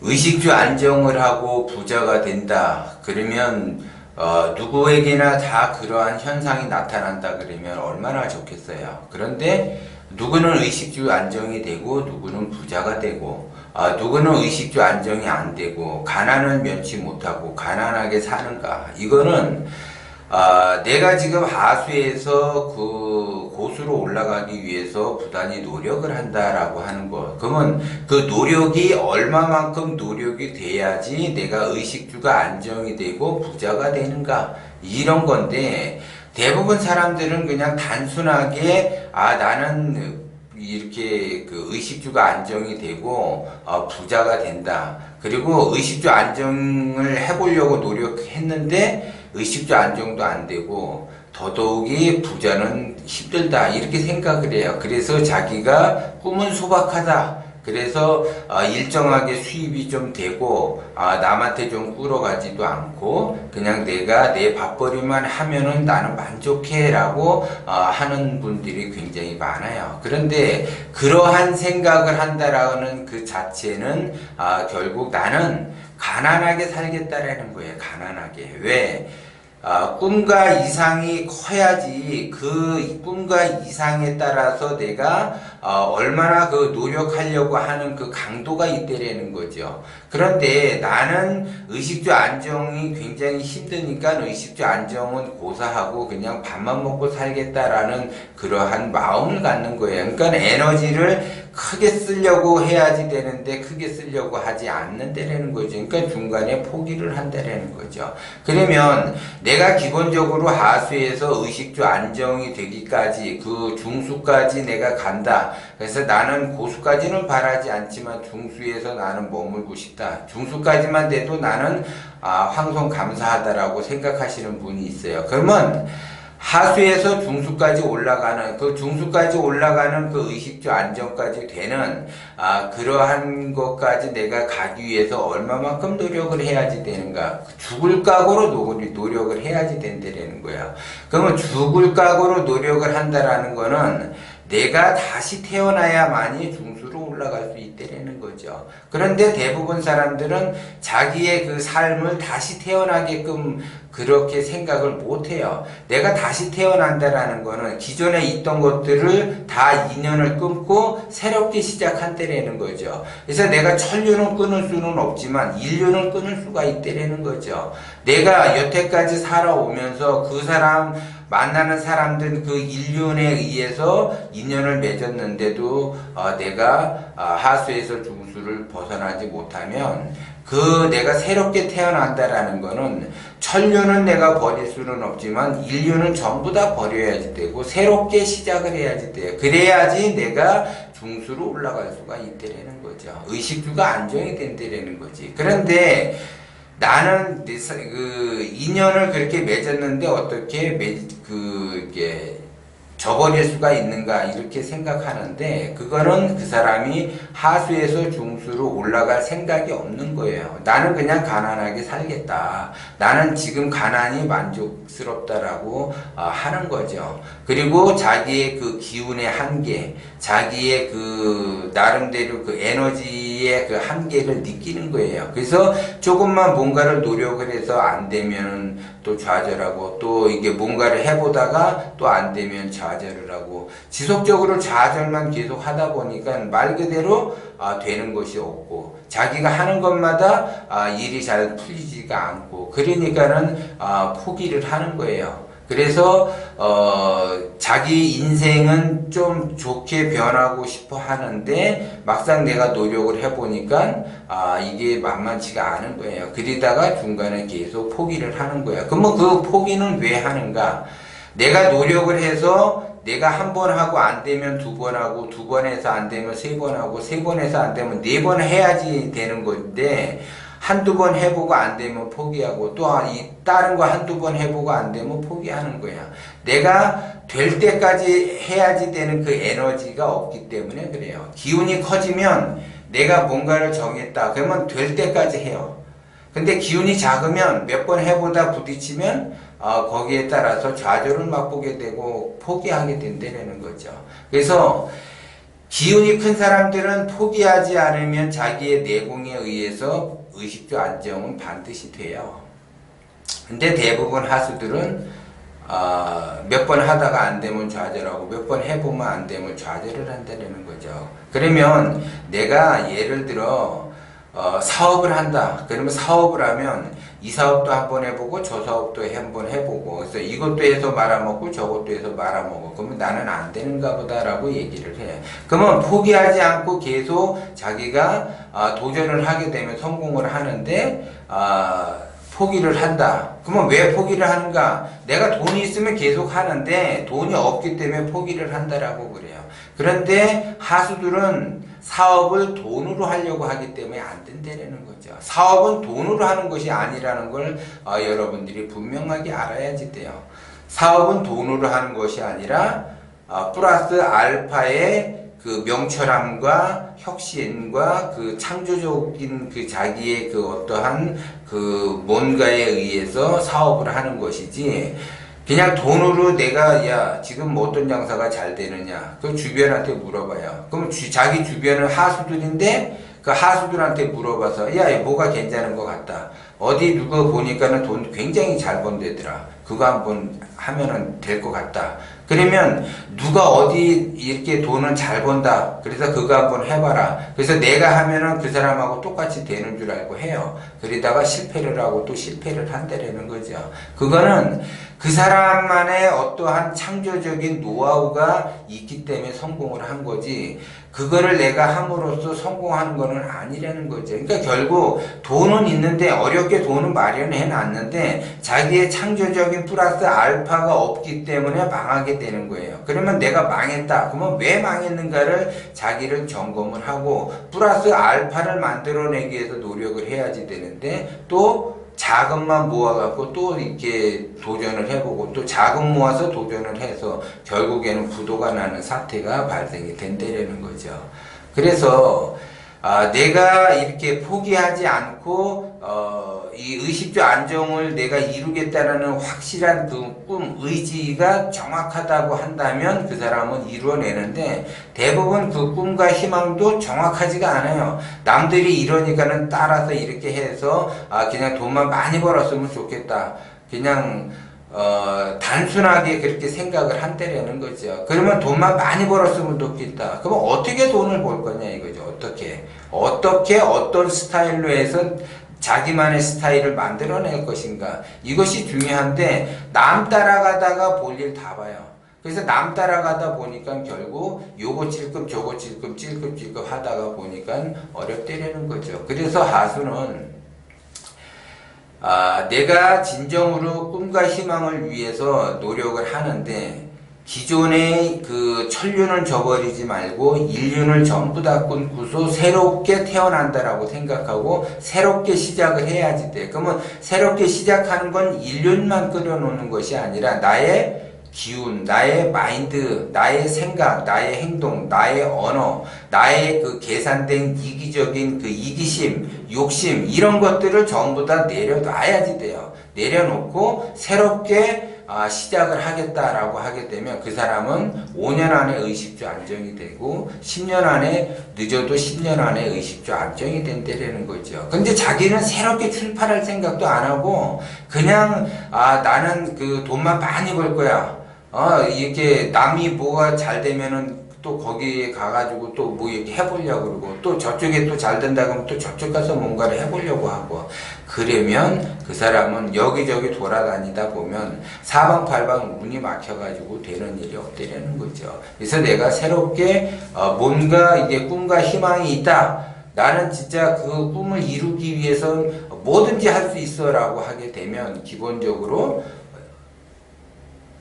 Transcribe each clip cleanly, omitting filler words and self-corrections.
의식주 안정을 하고 부자가 된다. 그러면 누구에게나 다 그러한 현상이 나타난다 그러면 얼마나 좋겠어요. 그런데 누구는 의식주 안정이 되고 누구는 부자가 되고 누구는 의식주 안정이 안 되고 가난을 면치 못하고 가난하게 사는가. 이거는 내가 지금 하수에서 그 고수로 올라가기 위해서 부단히 노력을 한다라고 하는 것. 그러면 그 노력이 얼마만큼 노력이 돼야지 내가 의식주가 안정이 되고 부자가 되는가. 이런 건데 대부분 사람들은 그냥 단순하게 나는 이렇게 그 의식주가 안정이 되고 부자가 된다. 그리고 의식주 안정을 해보려고 노력했는데 의식주 안정도 안 되고 더더욱이 부자는 힘들다 이렇게 생각을 해요. 그래서 자기가 꿈은 소박하다. 그래서 일정하게 수입이 좀 되고 남한테 좀 끌어가지도 않고 그냥 내가 내 밥벌이만 하면은 나는 만족해 라고 하는 분들이 굉장히 많아요. 그런데 그러한 생각을 한다라는 그 자체는 결국 나는 가난하게 살겠다라는 거예요. 가난하게. 왜? 꿈과 이상이 커야지 그 꿈과 이상에 따라서 내가 얼마나 그 노력하려고 하는 그 강도가 있다라는 거죠. 그런데 나는 의식주 안정이 굉장히 힘드니까 의식주 안정은 고사하고 그냥 밥만 먹고 살겠다라는 그러한 마음을 갖는 거예요. 그러니까 에너지를 크게 쓰려고 해야지 되는데 크게 쓰려고 하지 않는다라는 거죠. 그러니까 중간에 포기를 한다라는 거죠. 그러면 내가 기본적으로 하수에서 의식주 안정이 되기까지 그 중수까지 내가 간다. 그래서 나는 고수까지는 바라지 않지만 중수에서 나는 머물고 싶다. 중수까지만 돼도 나는 황송감사하다라고 생각하시는 분이 있어요. 그러면 하수에서 중수까지 올라가는 그 중수까지 올라가는 그 의식주 안정까지 되는 그러한 것까지 내가 가기 위해서 얼마만큼 노력을 해야지 되는가. 죽을 각오로 노력을 해야지 된다는 거야. 그러면 죽을 각오로 노력을 한다라는 거는 내가 다시 태어나야만이 중수로 올라갈 수 있다는 거죠. 그런데 대부분 사람들은 자기의 그 삶을 다시 태어나게끔 그렇게 생각을 못해요. 내가 다시 태어난다라는 거는 기존에 있던 것들을 다 인연을 끊고 새롭게 시작한다라는 거죠. 그래서 내가 천륜은 끊을 수는 없지만 인륜은 끊을 수가 있다라는 거죠. 내가 여태까지 살아오면서 그 사람 만나는 사람들 그 인륜에 의해서 인연을 맺었는데도 내가 하수에서 중수를 벗어나지 못하면 그 내가 새롭게 태어난다라는 거는 천륜은 내가 버릴 수는 없지만 인륜은 전부 다 버려야지 되고 새롭게 시작을 해야지 돼요. 그래야지 내가 중수로 올라갈 수가 있다라는 거죠. 의식주가 안정이 된다라는 거지. 그런데 나는 그 인연을 그렇게 맺었는데 어떻게 이게 저버릴 수가 있는가 이렇게 생각하는데 그거는 그 사람이 하수에서 중수로 올라갈 생각이 없는 거예요. 나는 그냥 가난하게 살겠다. 나는 지금 가난이 만족스럽다라고 하는 거죠. 그리고 자기의 그 기운의 한계, 자기의 그 나름대로 그 에너지의 그 한계를 느끼는 거예요. 그래서 조금만 뭔가를 노력을 해서 안 되면 또 좌절하고 또 이게 뭔가를 해보다가 또 안 되면 좌절을 하고 지속적으로 좌절만 계속 하다 보니까 말 그대로 되는 것이 없고 자기가 하는 것마다 일이 잘 풀리지가 않고 그러니까는 포기를 하는 거예요. 그래서 자기 인생은 좀 좋게 변하고 싶어 하는데 막상 내가 노력을 해보니까 이게 만만치가 않은 거예요. 그러다가 중간에 계속 포기를 하는 거예요. 그러면 그 포기는 왜 하는가? 내가 노력을 해서 내가 한 번 하고 안 되면 두 번 하고 두 번 해서 안 되면 세 번 하고 세 번 해서 안 되면 네 번 해야지 되는 건데 한두 번 해보고 안 되면 포기하고 또 다른 거 한두 번 해보고 안 되면 포기하는 거야. 내가 될 때까지 해야지 되는 그 에너지가 없기 때문에 그래요. 기운이 커지면 내가 뭔가를 정했다. 그러면 될 때까지 해요. 근데 기운이 작으면 몇 번 해보다 부딪히면 거기에 따라서 좌절을 맛보게 되고 포기하게 된다는 거죠. 그래서 기운이 큰 사람들은 포기하지 않으면 자기의 내공에 의해서 의식주 안정은 반드시 돼요. 근데 대부분 하수들은 몇 번 하다가 안 되면 좌절하고 몇 번 해보면 안 되면 좌절을 한다는 거죠. 그러면 내가 예를 들어 사업을 한다. 그러면 사업을 하면 이 사업도 한번 해보고 저 사업도 한번 해보고 그래서 이것도 해서 말아먹고 저것도 해서 말아먹고 그러면 나는 안 되는가 보다라고 얘기를 해. 그러면 포기하지 않고 계속 자기가 도전을 하게 되면 성공을 하는데 포기를 한다. 그러면 왜 포기를 하는가? 내가 돈이 있으면 계속 하는데 돈이 없기 때문에 포기를 한다라고 그래요. 그런데 하수들은 사업을 돈으로 하려고 하기 때문에 안 된다는 거죠. 사업은 돈으로 하는 것이 아니라는 걸 여러분들이 분명하게 알아야지 돼요. 사업은 돈으로 하는 것이 아니라 플러스 알파의 그 명철함과 혁신과 그 창조적인 그 자기의 그 어떠한 그 뭔가에 의해서 사업을 하는 것이지 그냥 돈으로 내가 야 지금 뭐 어떤 장사가 잘 되느냐 그 주변한테 물어봐요. 그럼 자기 주변은 하수들인데 그 하수들한테 물어봐서 야 뭐가 괜찮은 것 같다. 어디 누가 보니까는 돈 굉장히 잘 번대더라. 그거 한번 하면은 될 것 같다. 그러면 누가 어디 이렇게 돈은 잘 번다. 그래서 그거 한번 해봐라. 그래서 내가 하면은 그 사람하고 똑같이 되는 줄 알고 해요. 그러다가 실패를 하고 또 실패를 한다라는 거죠. 그거는 그 사람만의 어떠한 창조적인 노하우가 있기 때문에 성공을 한 거지 그거를 내가 함으로써 성공하는 거는 아니라는 거죠. 그러니까 결국 돈은 있는데 어렵게 돈은 마련해 놨는데 자기의 창조적인 플러스 알파가 없기 때문에 망하게 되는 거예요. 그러면 내가 망했다. 그러면 왜 망했는가를 자기를 점검을 하고 플러스 알파를 만들어내기 위해서 노력을 해야지 되는데 또 자금만 모아갖고 또 이렇게 도전을 해보고 또 자금 모아서 도전을 해서 결국에는 부도가 나는 사태가 발생이 된다는 거죠. 그래서 내가 이렇게 포기하지 않고 이 의식주 안정을 내가 이루겠다는 확실한 그 꿈, 의지가 정확하다고 한다면 그 사람은 이루어내는데 대부분 그 꿈과 희망도 정확하지가 않아요. 남들이 이러니까는 따라서 이렇게 해서 그냥 돈만 많이 벌었으면 좋겠다. 그냥 단순하게 그렇게 생각을 한다라는 거죠. 그러면 돈만 많이 벌었으면 좋겠다. 그러면 어떻게 돈을 벌 거냐 이거죠. 어떻게 어떤 스타일로 해서 자기만의 스타일을 만들어낼 것인가. 이것이 중요한데 남 따라가다가 볼일 다 봐요. 그래서 남 따라가다 보니까 결국 요거 찔끔 저거 찔끔 찔끔 하다가 보니까 어렵다라는 거죠. 그래서 하수는 내가 진정으로 꿈과 희망을 위해서 노력을 하는데 기존의 그 천륜을 저버리지 말고 인륜을 전부 다 끊고서 새롭게 태어난다라고 생각하고 새롭게 시작을 해야지 돼. 그러면 새롭게 시작하는 건 인륜만 끌어놓는 것이 아니라 나의 기운, 나의 마인드, 나의 생각, 나의 행동, 나의 언어, 나의 그 계산된 이기적인 그 이기심, 욕심 이런 것들을 전부 다 내려놔야지 돼요. 내려놓고 새롭게 시작을 하겠다라고 하게 되면 그 사람은 5년 안에 의식주 안정이 되고 10년 안에 늦어도 10년 안에 의식주 안정이 된다는 거죠. 근데 자기는 새롭게 출발할 생각도 안 하고 그냥 나는 그 돈만 많이 벌 거야. 이렇게 남이 뭐가 잘 되면은 또 거기에 가가지고 또 뭐 이렇게 해보려고 그러고 또 저쪽에 또 잘 된다 그러면 또 저쪽 가서 뭔가를 해보려고 하고 그러면 그 사람은 여기저기 돌아다니다 보면 사방팔방 문이 막혀가지고 되는 일이 없다는 거죠. 그래서 내가 새롭게 뭔가 이게 꿈과 희망이 있다. 나는 진짜 그 꿈을 이루기 위해선 뭐든지 할 수 있어 라고 하게 되면 기본적으로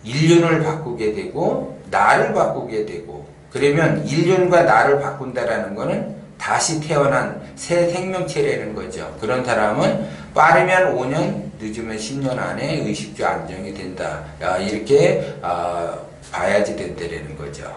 인륜을 바꾸게 되고 나를 바꾸게 되고 그러면 인륜과 나를 바꾼다라는 거는 다시 태어난 새 생명체라는 거죠. 그런 사람은 빠르면 5년 늦으면 10년 안에 의식주 안정이 된다. 이렇게 봐야지 된다라는 거죠.